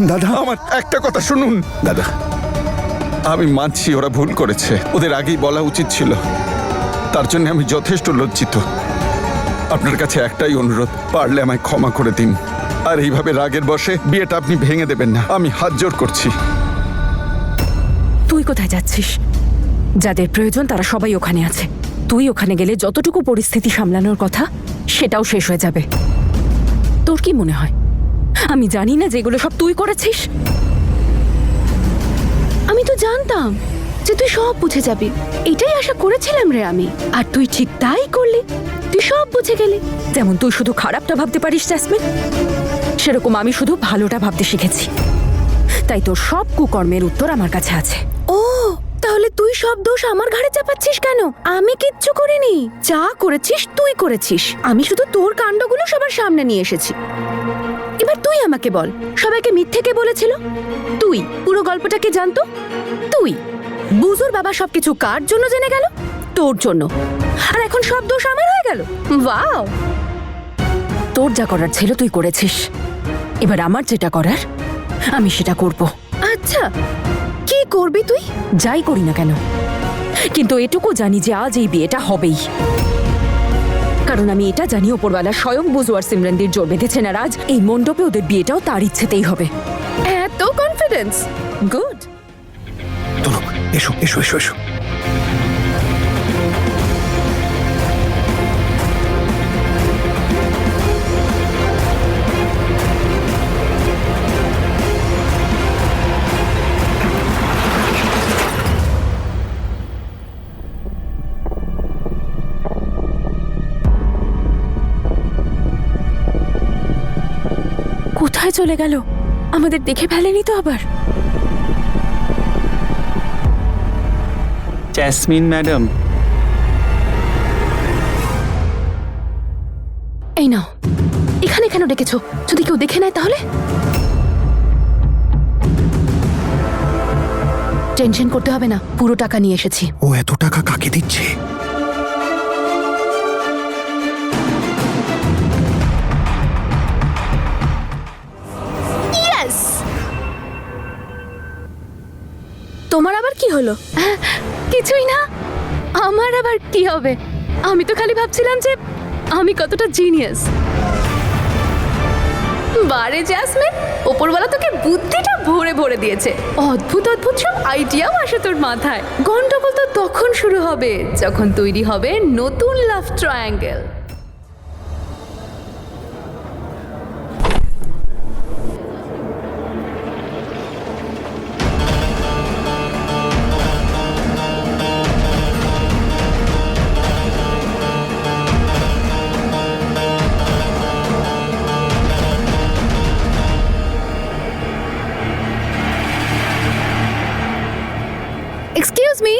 দাদা, আমার একটা কথা শুনুন দাদা, আমি মানছি ওরা ভুল করেছে, ওদের আগেই বলা উচিত ছিল। তার জন্য আমি যথেষ্ট লজ্জিত। আপনার কাছে একটাই অনুরোধ, পারলে আমায় ক্ষমা করে দিন। আর এইভাবে রাগের বশে বিয়েটা আপনি ভেঙে দেবেন না, আমি হাত জোর করছি। তুই কোথায় যাচ্ছিস? যাদের প্রয়োজন তারা সবাই ওখানে আছে। তুই ওখানে গেলে যতটুকু পরিস্থিতি সামলানোর কথা সেটাও শেষ হয়ে যাবে। তোর কি মনে হয় আমি জানি না যেগুলো সব তুই করেছিস? আমি তো জানতাম যে তুই সব বুঝে যাবি, এটাই আশা করেছিলাম রে আমি। আর তুই ঠিক তাই করলি, তুই সব বুঝে গেলি। যেমন তুই শুধু খারাপটা ভাবতে পারিস জ্যাসমিন, সেরকম আমি শুধু ভালোটা ভাবতে শিখেছি। তাই তোর সব কুকর্মের উত্তর আমার কাছে আছে। ও, তাহলে তুই সব দোষ আমার ঘাড়ে চাপাচ্ছিস কেন? আমি কিচ্ছু করিনি। যা করেছিস তুই করেছিস, আমি শুধু তোর কাণ্ডগুলো সবার সামনে নিয়ে এসেছি। এবার তুই আমাকে বল, সবাইকে মিথ্যে কে বলেছিল? তুই। পুরো গল্পটা কে জানতো? তুই। বুজুর বাবা সবকিছু কার জন্য জেনে গেল? তোর জন্য। আর এখন সব দোষ আমার হয়ে গেল। ওয়াও! তোর যা করার ছিল তুই করেছিস, এবার আমার যেটা করার আমি সেটা করব। আচ্ছা, কি করবি তুই? যাই করি না কেন, কিন্তু এটুকু জানি যে আজ এই বিয়েটা হবেই। কারণ আমি এটা জানি ওপরওয়ালা স্বয়ং বুজু আর সিমরনদের জোর বেঁধেছেন, আর আজ এই মণ্ডপে ওদের বিয়েটাও তার ইচ্ছেতেই হবে। এত কনফিডেন্স! গুড। তনু, এসো এসো এসো এসো। কোথায় চলে গেল? আমাদের দেখে ফেলেনি তো আবার? জেসমিন ম্যাডাম, এই নাও, এখানে কেন ডেকেছো? যদি কেউ দেখে নেয় তাহলে? টেনশন করতে হবে না, পুরো টাকা নিয়ে এসেছি। ও এত টাকা কাকে দিচ্ছে? তোমার আবার কি হলো? কিছুই না। আমার আবার কি হবে? আমি তো খালি ভাবছিলাম যে আমি কতটা জিনিয়াস। বারে জ্যাসমিন, ওপরওয়ালা তোকে বুদ্ধিটা ভরে ভরে দিয়েছে। অদ্ভুত অদ্ভুত সব আইডিয়াও আসে তোর মাথায়। গন্ডগোল তো তখন শুরু হবে যখন তৈরি হবে নতুন love triangle. Excuse me,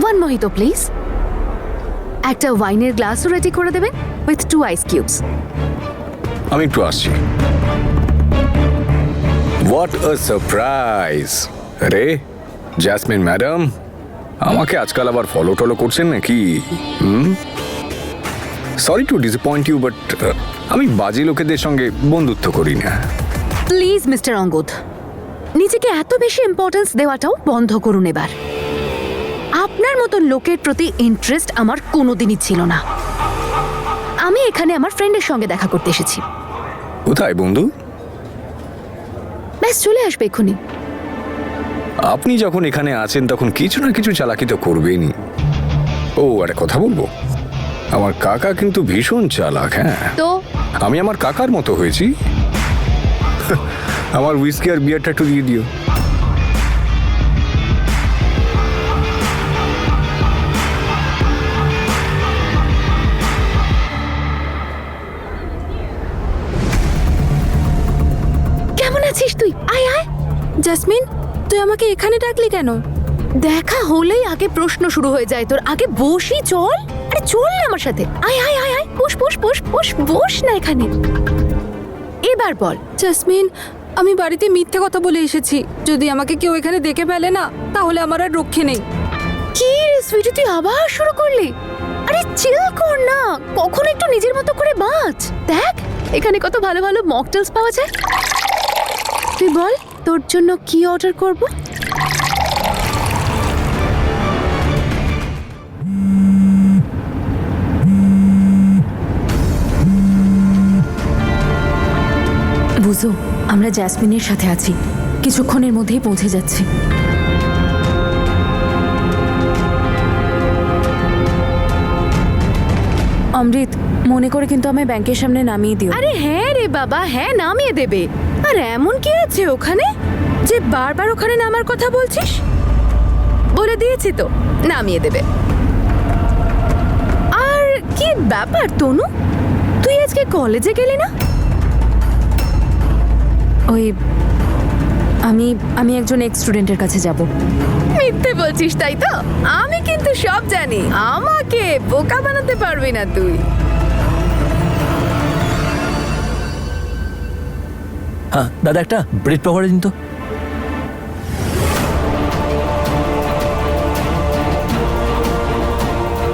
one mojito please. একটা ওয়াইনের গ্লাসও রেডি করে দেবেন উইথ 2 আইস কিউবস। আমি একটু আসছি। What a surprise! আরে জ্যাসমিন ম্যাডাম, আমাকে আজকাল আবার ফলো টলো করছেন নাকি? Sorry to disappoint you, but আমি বাজে লোকেদের সঙ্গে বন্ধুত্ব করি না। প্লিজ মিস্টার অঙ্গদ, নিজেকে এত বেশি ইম্পর্টেন্স দেওয়াটাও বন্ধ করুন এবার। আপনার মতো লোকের প্রতি ইন্টারেস্ট আমার কোনোদিনই ছিল না। আমি এখানে আমার ফ্রেন্ডের সঙ্গে দেখা করতে এসেছি। কোথায় বন্ধু? ব্যাস চলে আসবে এক্ষুনি। আপনি যখন এখানে আছেন তখন কিছু না কিছু চালাকি তো করবেনই। ও, আরে কথা বলবো, আমার কাকা কিন্তু ভীষণ চালাক। হ্যাঁ, তো আমি আমার কাকার মতো হয়েছি। আমার হুইস্কি আর বিয়ারটা একটু দিয়ে দিও। কেমন আছিস তুই? আয় আয়। জাসমিন, তুই আমাকে এখানে ডাকলি কেন? দেখা হলেই আগে প্রশ্ন শুরু হয়ে যায় তোর। আগে বসি, চল। আরে চল না আমার সাথে। আয় আয় আয় আয়, বস বস বস বস বস না এখানে। এবার বল। জাসমিন, আমি বাড়িতে মিথ্যে কথা বলে এসেছি। যদি আমাকে কেউ এখানে দেখে ফেলে না, তাহলে আমার আর রক্ষে নেই। কি রে সুইটি, তুই আবার শুরু করলি? আরে চিল কর না, কখনো একটু নিজের মতো করে বাঁচ। দেখ এখানে কত ভালো ভালো মকটেলস পাওয়া যায়। তুই বল তোর জন্য কি অর্ডার করব? বুঝো, আমরা জ্যাসমিনের সাথে আছি, কিছুক্ষণের মধ্যেই পৌঁছে যাচ্ছি। অমৃত, মনে করে কিন্তু আমায় ব্যাংকের সামনে নামিয়ে দিও। আরে হ্যাঁ রে বাবা, হ্যাঁ নামিয়ে দেবে। আর এমন কি আছে ওখানে যে বারবার ওখানে নামার কথা বলছিস? বলে দিয়েছি তো নামিয়ে দেবে। আর কি ব্যাপার তনু, তুই আজকে কলেজে গেলি না? ওই আমি একজন এক্স স্টুডেন্টের কাছে যাব। মিথ্যে বলছিস তাই তো? আমি কিন্তু সব জানি, আমাকে বোকা বানাতে পারবি না তুই। হ্যাঁ দাদা, একটা ব্রেড পকোড়া দিন তো।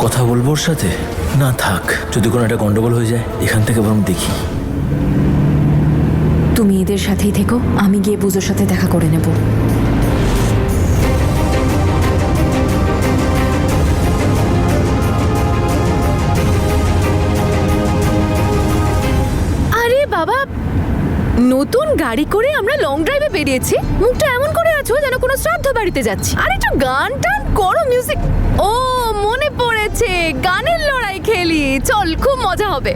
কথা বলবো ওর সাথে? না থাক, যদি কোনো একটা গন্ডগোল হয়ে যায় এখান থেকে বরং দেখি। তুমি এদের সাথেই থেকো, আমি গিয়ে পুজোর সাথে দেখা করে নেব। আরে বাবা, নতুন গাড়ি করে আমরা লং ড্রাইভে বেরিয়েছি, মুখটা এমন করে আছো যেন কোনো শ্রাদ্ধ বাড়িতে যাচ্ছি। আর একটু গান টান করো, মিউজিক। ও মনে পড়েছে, গানের লড়াই খেলি, চল খুব মজা হবে।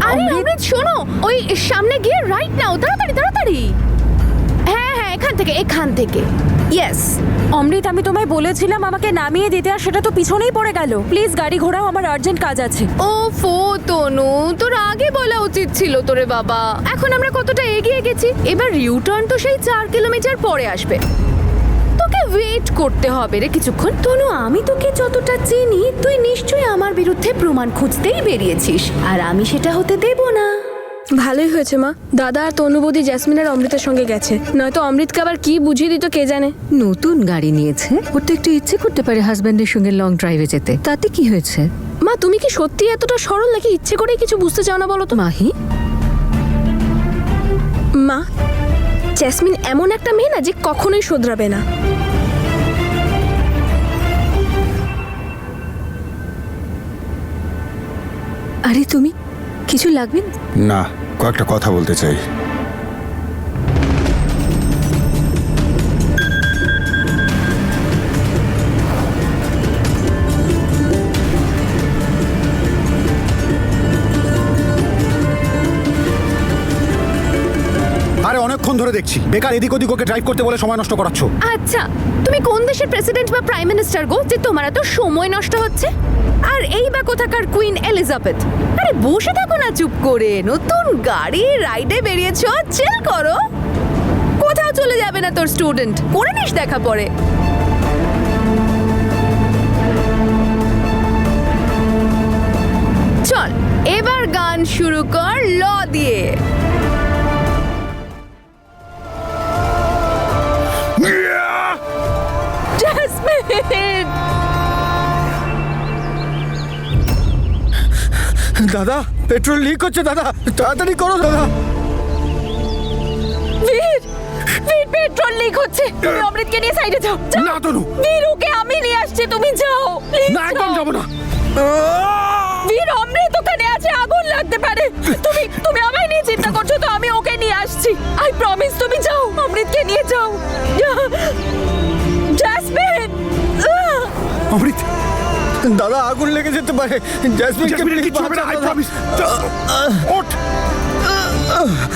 আরে অমৃত শোনো, ওই সামনে গিয়ে রাইট নাও, তাড়াতাড়ি তাড়াতাড়ি। হ্যাঁ হ্যাঁ, এখান থেকে ইয়েস। অমৃত, আমি তোমায় বলেছিলাম আমাকে নামিয়ে দিতে, আর সেটা তো পিছনেই পড়ে গেল। প্লিজ গাড়ি ঘোরাও, আমার আর্জেন্ট কাজ আছে। ও ফো তনু, তোর আগে বলা উচিত ছিল তোরে বাবা। এখন আমরা কতটা এগিয়ে গেছি, এবার ইউটার্ন তো সেই 4 কিলোমিটার পরে আসবে। তোকে ওয়েট করতে হবে রে কিছুক্ষণ। তনু, আমি তোকে যতটা চিনি, তুই নিশ্চয়ই আমার বিরুদ্ধে প্রমাণ খুঁজতেই বেরিয়েছিস, আর আমি সেটা হতে দেব না। ভালোই হয়েছে মা, দাদা আর তনুবদি জ্যাসমিন আর অমৃতের সঙ্গে গেছে, নয়তো অমৃতকে আবার কি বুঝিয়ে দিত কে জানে। নতুন গাড়ি নিয়েছে, ওর তো একটু ইচ্ছে করতে পারে হাজব্যান্ডের সঙ্গে লং ড্রাইভে যেতে, তাতে কি হয়েছে? মা তুমি কি সত্যি এতটা সরল নাকি ইচ্ছে করেই কিছু বুঝতে চাও না বলো তো? মাহি, মা, জ্যাসমিন এমন একটা মেয়ে না যে কখনোই শোধরাবে না। আরে তুমি কিছু লাগবে না? না, কয়েকটা কথা বলতে চাই। আরে অনেকক্ষণ ধরে দেখছি বেকার এদিক ওদিক ওকে ড্রাইভ করতে বলে সময় নষ্ট করাচ্ছ। আচ্ছা, তুমি কোন দেশের প্রেসিডেন্ট বা প্রাইম মিনিস্টার গো যে তোমার এত সময় নষ্ট হচ্ছে? আর এই বা কোথাকার কুইন এলিজাবেথ? আরে বসে থাকো না চুপ করে, নতুন গাড়ি রাইডে বেরিয়েছো, চিল করো। কোথাও চলে যাবে না তোর স্টুডেন্ট, করে নিস দেখা পরে। চল এবার গান শুরু কর ল দিয়ে। জেসমিন, দাদা পেট্রোল লিক হচ্ছে, দাদা তাড়াতাড়ি করো দাদা। বীর, বীর, পেট্রোল লিক হচ্ছে। তুমি অমৃতকে নিয়ে সাইডে যাও। না তনু, বীর, ওকে আমি নিয়ে আসছি, তুমি যাও। Please না একদম যাও। যাবো না। বীর, অমৃত ওখানে আছে, আগুন লাগতে পারে। তুমি আমায় নিয়ে চিন্তা করছো তো, আমি ওকে নিয়ে আসছি। আই প্রমিস, তুমি যাও, অমৃতকে নিয়ে যাও। জেসমিন, অমৃত, দাদা আগুন লেগে যেতে পারে, জ্যাসমিনকে জ্যাসমিনের please কিচ্ছু হবে না, I বাঁচাও, দাদা। promise। ওঠ,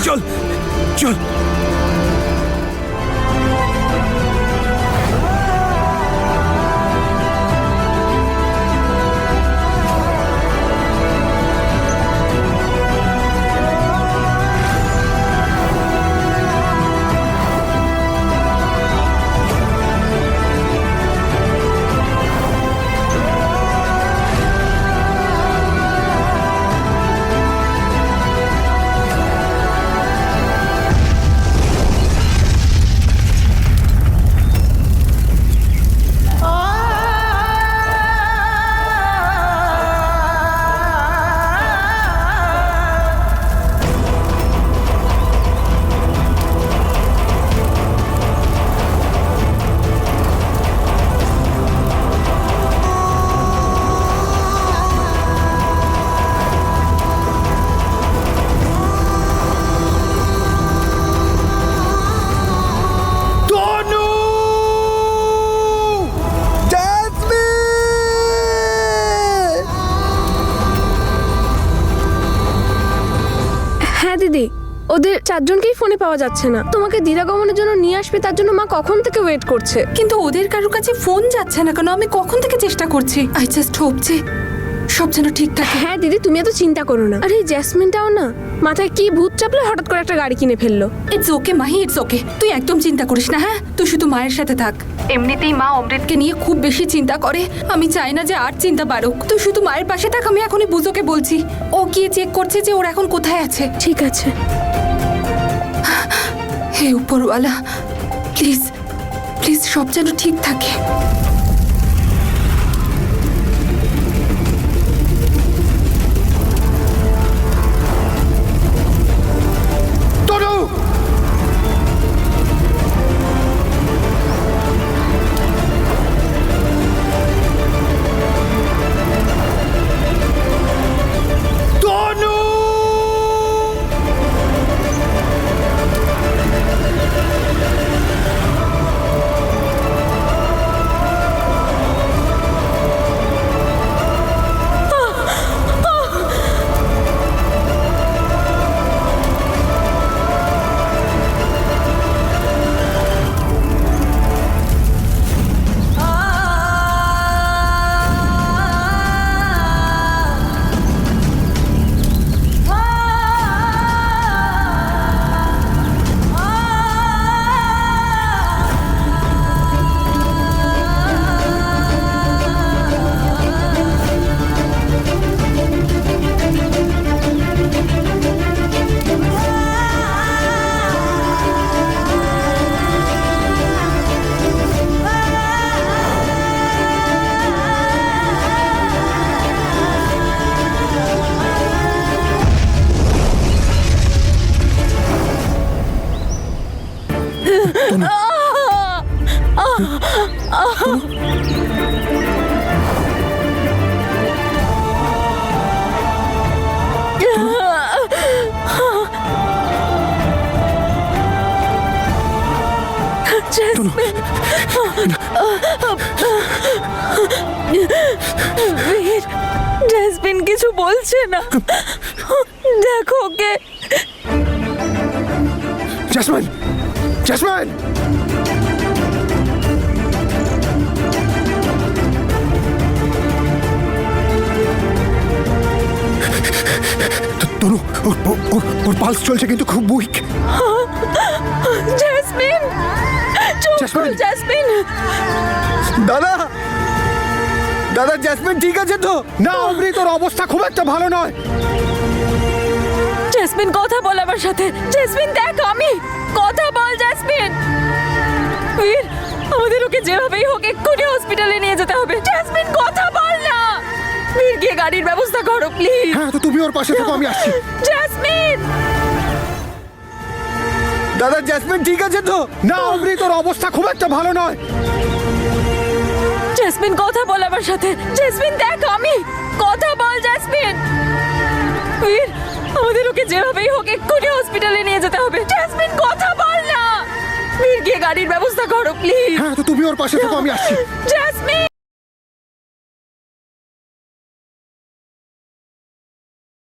চল চল। হ্যাঁ দিদি, ওদের চারজনকেই ফোনে পাওয়া যাচ্ছে না। তোমাকে দিদাগমনের জন্য নিয়ে আসবে, তার জন্য মা কখন থেকে ওয়েট করছে। কিন্তু ওদের কারোর কাছে ফোন যাচ্ছে না কেন? আমি কখন থেকে চেষ্টা করছি। আই জাস্ট হোপ যে সব যেন ঠিক থাকে। হ্যাঁ দিদি, তুমি এত চিন্তা করো না। আরে এই জ্যাসমিনটাও না, মাথায় কি ভূত চাপলে হঠাৎ করে একটা গাড়ি কিনে ফেললো। It's okay Mahi, it's okay. তুই একদম চিন্তা করিস না। হ্যাঁ, তুই শুধু মায়ের সাথে থাক। এমনিতেই মা অমৃতকে নিয়ে খুব বেশি চিন্তা করে। আমি চাই না যে আর চিন্তা বাড়ুক। তুই শুধু মায়ের পাশে থাক। আমি এখনই বুঝোকে বলছি। ও গিয়ে চেক করছে যে ওর এখন কোথায় আছে। ঠিক আছে। হে উপরওয়ালা, প্লিজ প্লিজ সব যেন ঠিক থাকে। তনু! তনু! জাসমিন কিছু বলছে না। দেখো ওকে। জেসমিন! জেসমিন! তনু, ওর পালস চলছে কিন্তু খুব উইক। Jasmine, jasmine! জাসমিন। দাদা! দাদা, জেসমিন ঠিক আছে তো? না অমৃত, ওর অবস্থা খুব একটা ভালো নয়। জাসমিন কথা বল আমার সাথে। জাসমিন দেখ, আমি কথা বল। জাসমিন, বীর, আমাদের ওকে যেভাবেই হোক এক্ষুনি হসপিটালে নিয়ে যেতে হবে। জাসমিন কথা বল না। বীর, গিয়ে গাড়ির ব্যবস্থা করো প্লিজ। হ্যাঁ, তো তুমি ওর পাশে থাকো, আমি আসছি। জাসমিন! দাদা, জেসমিন ঠিক আছে তো? না অমৃত, ওর অবস্থা খুব একটা ভালো নয়। জাসমিন কথা বল আমার সাথে। জাসমিন দেখ, আমি কথা বল। জাসমিন, বীর, আমাদের ওকে যেভাবেই হোক এক্ষুনি হসপিটালে নিয়ে যেতে হবে। জাসমিন কথা বল না। বীর, গিয়ে গাড়ির ব্যবস্থা করো প্লিজ। হ্যাঁ, তো তুমি ওর পাশে থাকো, আমি আসছি। জাসমিন!